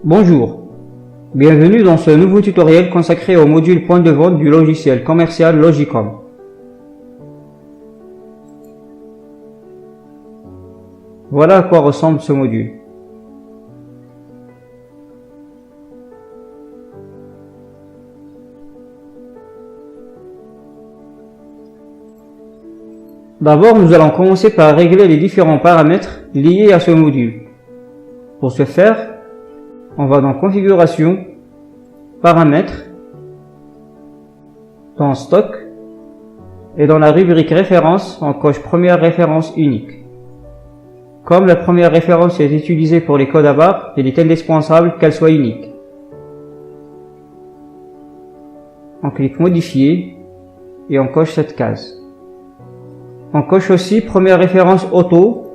Bonjour, bienvenue dans ce nouveau tutoriel consacré au module point de vente du logiciel commercial Logicom. Voilà à quoi ressemble ce module. D'abord, nous allons commencer par régler les différents paramètres liés à ce module. Pour ce faire, on va dans Configuration, Paramètres, dans Stock, et dans la rubrique Référence, on coche Première référence unique. Comme la première référence est utilisée pour les codes à barres, il est indispensable qu'elle soit unique. On clique Modifier, et on coche cette case. On coche aussi Première référence auto,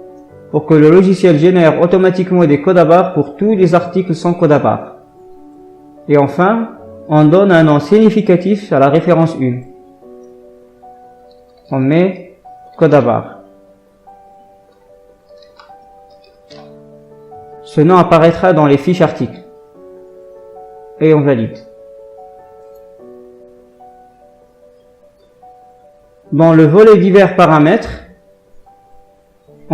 pour que le logiciel génère automatiquement des codes à barres pour tous les articles sans code à barres. Et enfin, on donne un nom significatif à la référence 1. On met code à barres. Ce nom apparaîtra dans les fiches articles. Et on valide. Dans le volet divers paramètres,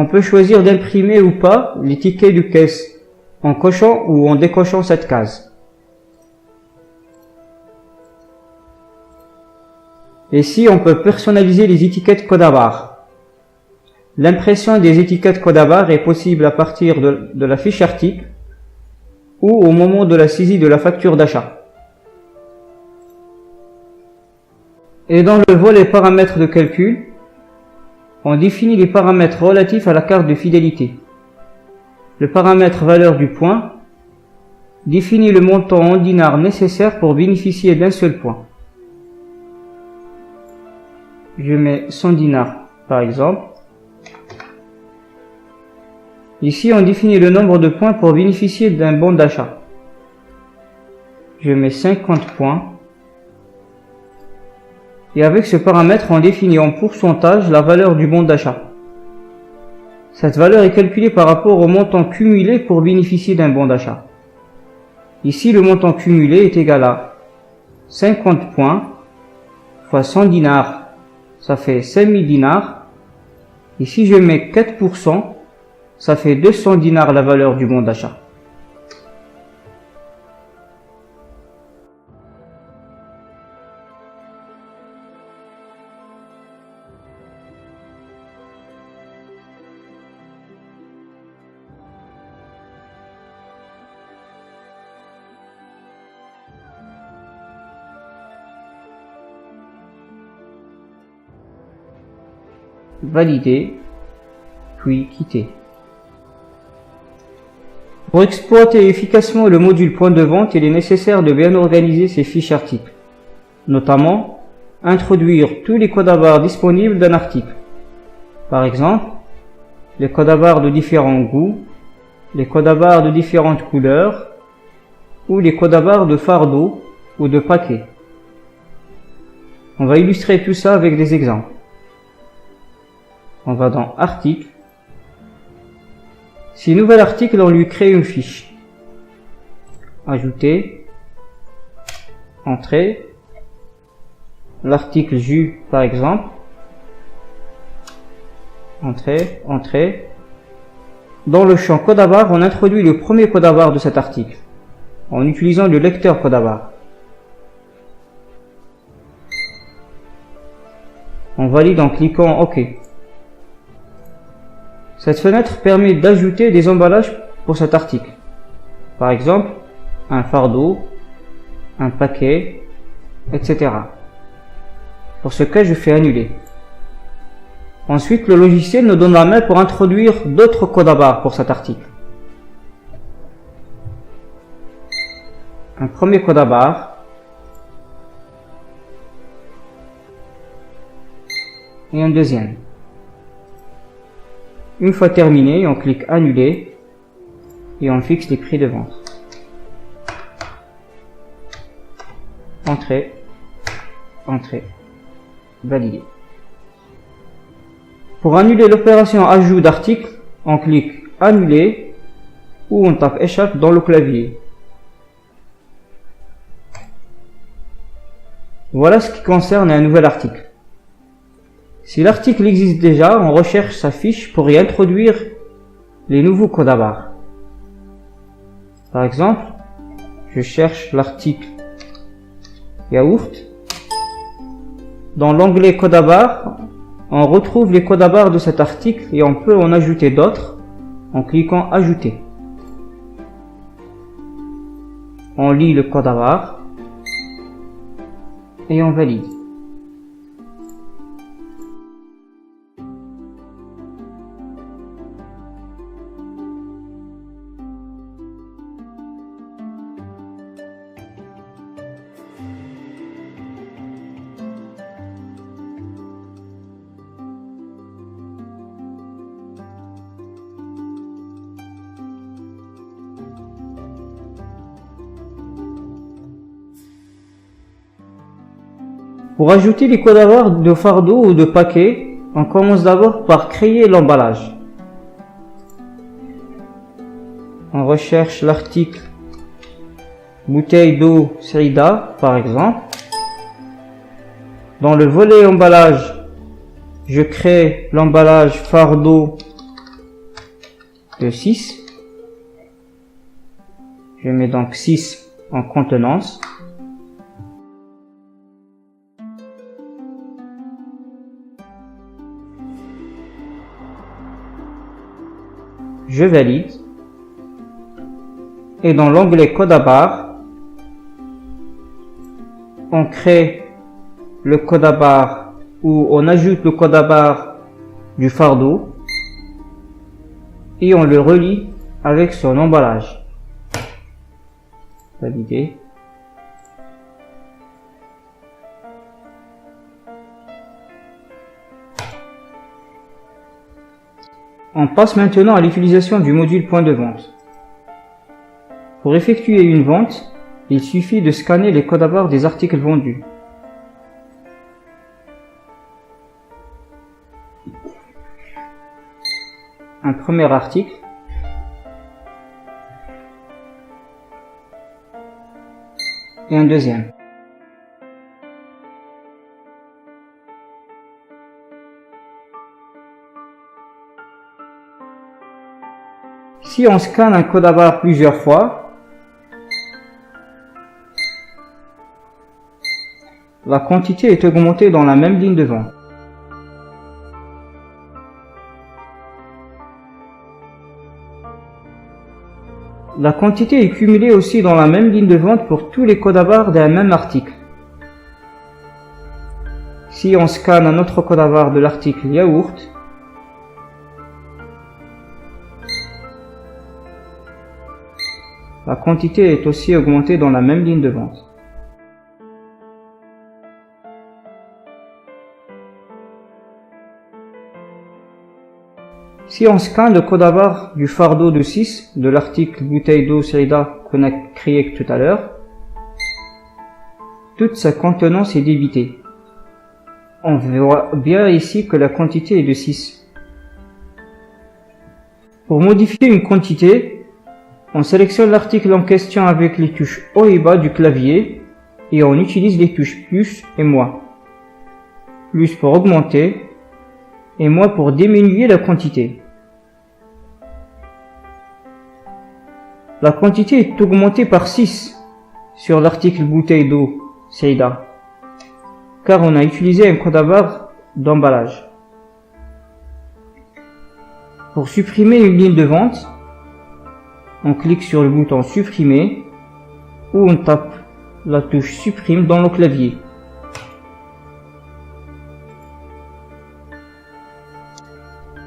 on peut choisir d'imprimer ou pas les tickets de caisse en cochant ou en décochant cette case. Ici, on peut personnaliser les étiquettes code à barres. L'impression des étiquettes code à barres est possible à partir de la fiche article ou au moment de la saisie de la facture d'achat. Et dans le volet paramètres de calcul, on définit les paramètres relatifs à la carte de fidélité. Le paramètre valeur du point définit le montant en dinars nécessaire pour bénéficier d'un seul point. Je mets 100 dinars par exemple. Ici, on définit le nombre de points pour bénéficier d'un bon d'achat. Je mets 50 points. Et avec ce paramètre, on définit en pourcentage la valeur du bon d'achat. Cette valeur est calculée par rapport au montant cumulé pour bénéficier d'un bon d'achat. Ici, le montant cumulé est égal à 50 points fois 100 dinars, ça fait 5000 dinars. Et si je mets 4%, ça fait 200 dinars la valeur du bon d'achat. Valider, puis quitter. Pour exploiter efficacement le module point de vente, il est nécessaire de bien organiser ses fiches articles. Notamment, introduire tous les codes à barres disponibles d'un article. Par exemple, les codes à barres de différents goûts, les codes à barres de différentes couleurs, ou les codes à barres de fardeau ou de paquets. On va illustrer tout ça avec des exemples. On va dans Article. Si nouvel article, on lui crée une fiche. Ajouter. Entrée. L'article jus par exemple. Entrée, entrée. Dans le champ code à barres, on introduit le premier code à barres de cet article en utilisant le lecteur code à barres. On valide en cliquant OK. Cette fenêtre permet d'ajouter des emballages pour cet article. Par exemple, un fardeau, un paquet, etc. Pour ce cas, je fais annuler. Ensuite, le logiciel nous donne la main pour introduire d'autres codes à barres pour cet article. Un premier code à barres. Et un deuxième. Une fois terminé, on clique Annuler et on fixe les prix de vente. Entrée, entrée, valider. Pour annuler l'opération ajout d'article, on clique Annuler ou on tape Échappe dans le clavier. Voilà ce qui concerne un nouvel article. Si l'article existe déjà, on recherche sa fiche pour y introduire les nouveaux codes à barres. Par exemple, je cherche l'article yaourt. Dans l'onglet code à barres, on retrouve les codes à barres de cet article et on peut en ajouter d'autres en cliquant ajouter. On lit le code à barres et on valide. Pour ajouter les codes à barres de fardeau ou de paquet, on commence d'abord par créer l'emballage. On recherche l'article bouteille d'eau Saïda par exemple. Dans le volet emballage, je crée l'emballage fardeau de 6. Je mets donc 6 en contenance. Je valide. Et dans l'onglet code à barres, on crée le code à barres ou on ajoute le code à barres du fardeau et on le relie avec son emballage. Valider. On passe maintenant à l'utilisation du module point de vente. Pour effectuer une vente, il suffit de scanner les codes à barres des articles vendus. Un premier article. Et un deuxième. Si on scanne un code à barres plusieurs fois, la quantité est augmentée dans la même ligne de vente. La quantité est cumulée aussi dans la même ligne de vente pour tous les codes à barres d'un même article. Si on scanne un autre code à barres de l'article yaourt, la quantité est aussi augmentée dans la même ligne de vente. Si on scanne le code à barres du fardeau de 6 de l'article bouteille d'eau Saïda qu'on a créé tout à l'heure, toute sa contenance est débitée. On voit bien ici que la quantité est de 6. Pour modifier une quantité, on sélectionne l'article en question avec les touches haut et bas du clavier et on utilise les touches plus et moins. Plus pour augmenter et moins pour diminuer la quantité. La quantité est augmentée par 6 sur l'article bouteille d'eau Saïda, car on a utilisé un code à barres d'emballage. Pour supprimer une ligne de vente, on clique sur le bouton supprimer ou on tape la touche supprime dans le clavier.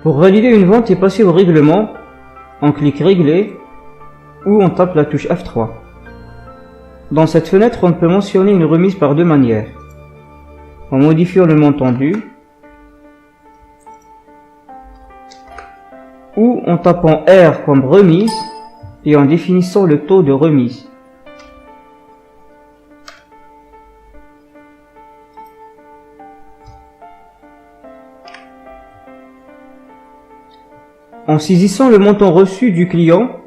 Pour valider une vente et passer au règlement, on clique régler ou on tape la touche F3. Dans cette fenêtre, on peut mentionner une remise par deux manières. En modifiant le montant dû ou en tapant R comme remise et en définissant le taux de remise. En saisissant le montant reçu du client,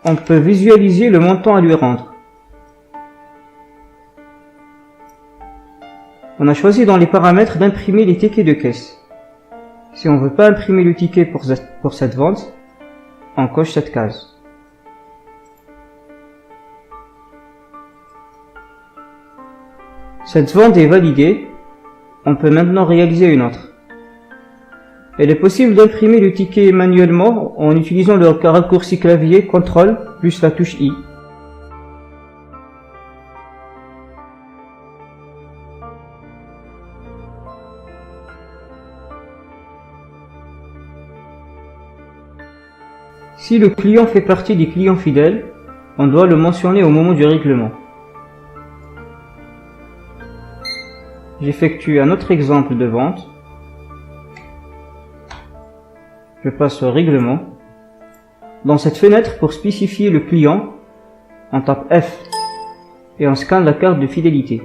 on peut visualiser le montant à lui rendre. On a choisi dans les paramètres d'imprimer les tickets de caisse. Si on ne veut pas imprimer le ticket pour cette vente, on coche cette case. Cette vente est validée, on peut maintenant réaliser une autre. Il est possible d'imprimer le ticket manuellement en utilisant le raccourci clavier CTRL plus la touche I. Si le client fait partie des clients fidèles, on doit le mentionner au moment du règlement. J'effectue un autre exemple de vente. Je passe au règlement. Dans cette fenêtre, pour spécifier le client, on tape F et on scanne la carte de fidélité.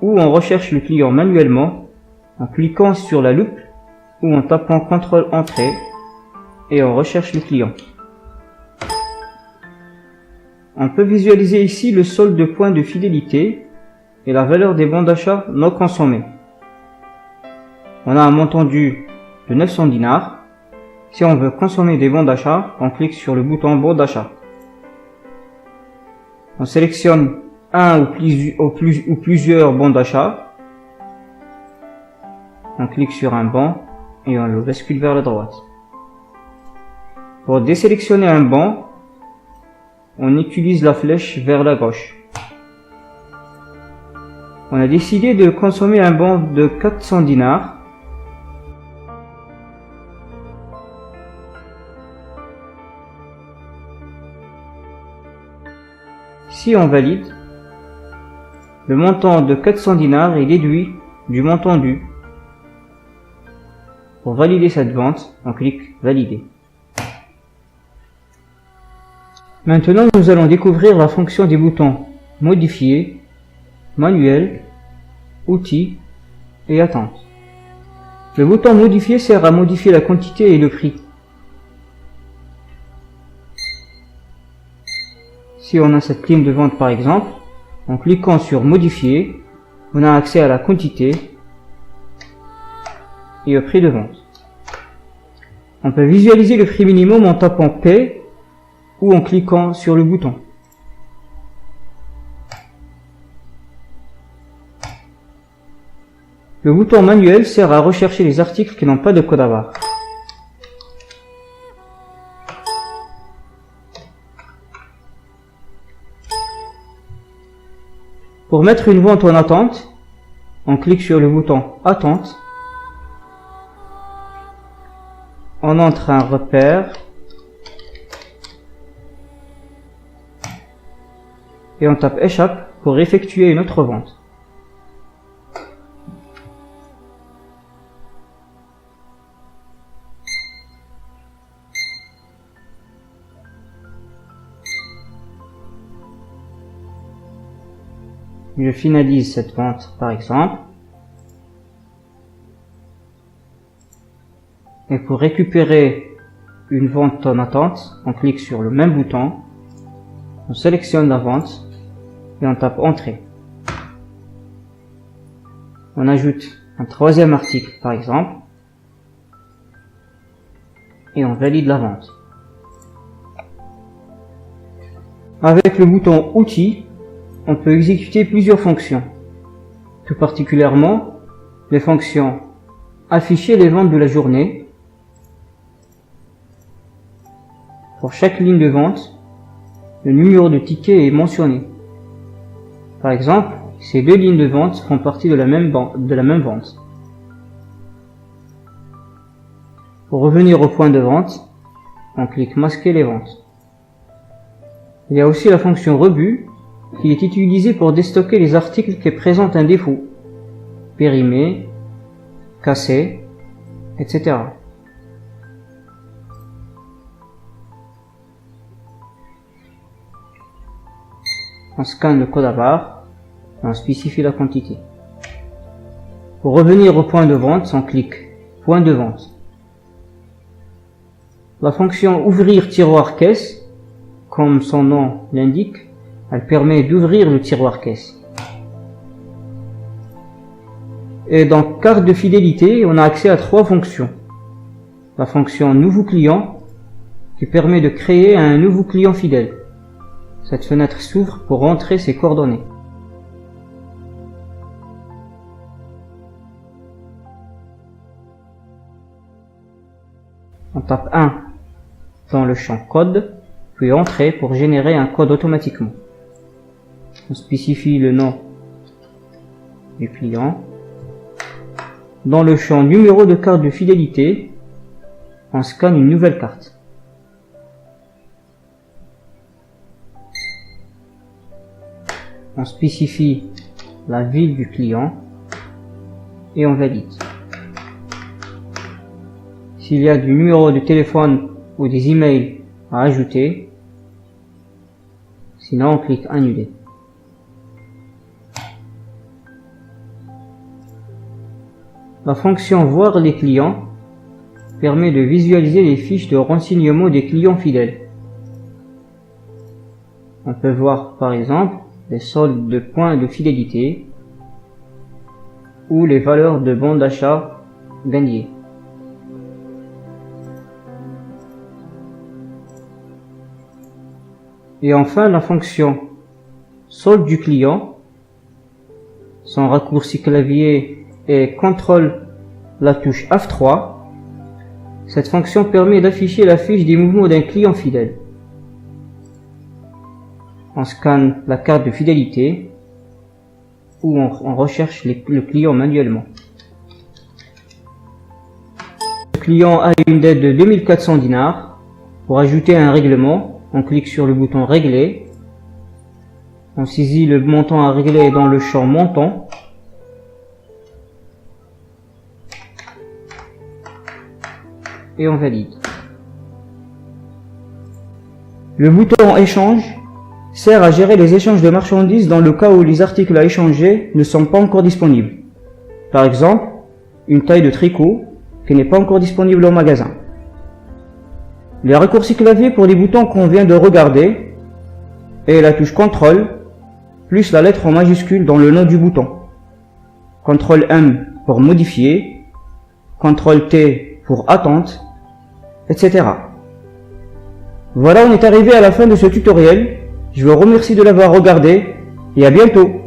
Ou on recherche le client manuellement en cliquant sur la loupe ou en tapant CTRL Entrée et on recherche le client. On peut visualiser ici le solde de points de fidélité et la valeur des bons d'achat non consommés. On a un montant dû de 900 dinars. Si on veut consommer des bons d'achat, on clique sur le bouton bon d'achat. On sélectionne un ou plusieurs bons d'achat. On clique sur un bon et on le bascule vers la droite. Pour désélectionner un bon, on utilise la flèche vers la gauche. On a décidé de consommer un bon de 400 dinars. Si on valide, le montant de 400 dinars est déduit du montant dû. Pour valider cette vente, on clique Valider. Maintenant, nous allons découvrir la fonction des boutons Modifier, Manuel, Outils et Attente. Le bouton Modifier sert à modifier la quantité et le prix. Si on a cette ligne de vente par exemple, en cliquant sur Modifier, on a accès à la quantité et au prix de vente. On peut visualiser le prix minimum en tapant P ou en cliquant sur le bouton. Le bouton Manuel sert à rechercher les articles qui n'ont pas de code à barre. Pour mettre une vente en attente, on clique sur le bouton Attente. On entre un repère et on tape Échappe pour effectuer une autre vente. Je finalise cette vente par exemple. Et pour récupérer une vente en attente, on clique sur le même bouton, on sélectionne la vente et on tape Entrée. On ajoute un troisième article par exemple et on valide la vente. Avec le bouton Outils, on peut exécuter plusieurs fonctions, tout particulièrement les fonctions afficher les ventes de la journée. Pour chaque ligne de vente, le numéro de ticket est mentionné. Par exemple, ces deux lignes de vente font partie de la même vente. Pour revenir au point de vente, on clique Masquer les ventes. Il y a aussi la fonction Rebut qui est utilisée pour déstocker les articles qui présentent un défaut, périmés, cassés, etc. On scanne le code à barre et on spécifie la quantité. Pour revenir au point de vente, on clique Point de vente. La fonction Ouvrir tiroir caisse, comme son nom l'indique, elle permet d'ouvrir le tiroir caisse. Et dans carte de fidélité, on a accès à 3 fonctions. La fonction nouveau client qui permet de créer un nouveau client fidèle. Cette fenêtre s'ouvre pour rentrer ses coordonnées. On tape 1 dans le champ code, puis entrée pour générer un code automatiquement. On spécifie le nom du client. Dans le champ numéro de carte de fidélité, on scanne une nouvelle carte. On spécifie la ville du client et on valide. S'il y a du numéro de téléphone ou des emails à ajouter, sinon on clique annuler. La fonction voir les clients permet de visualiser les fiches de renseignement des clients fidèles. On peut voir par exemple les soldes de points de fidélité ou les valeurs de bons d'achat gagnés. Et enfin la fonction solde du client, son raccourci clavier est CTRL la touche F3. Cette fonction permet d'afficher la fiche des mouvements d'un client fidèle. On scanne la carte de fidélité ou on recherche le client manuellement. Le client a une dette de 2400 dinars. Pour ajouter un règlement, on clique sur le bouton régler. On saisit le montant à régler dans le champ montant. Et on valide. Le bouton échange sert à gérer les échanges de marchandises dans le cas où les articles à échanger ne sont pas encore disponibles. Par exemple, une taille de tricot qui n'est pas encore disponible au magasin. Les raccourcis clavier pour les boutons qu'on vient de regarder et la touche CTRL plus la lettre en majuscule dans le nom du bouton. CTRL M pour modifier, CTRL T pour attente, etc. Voilà, on est arrivé à la fin de ce tutoriel. Je vous remercie de l'avoir regardé et à bientôt.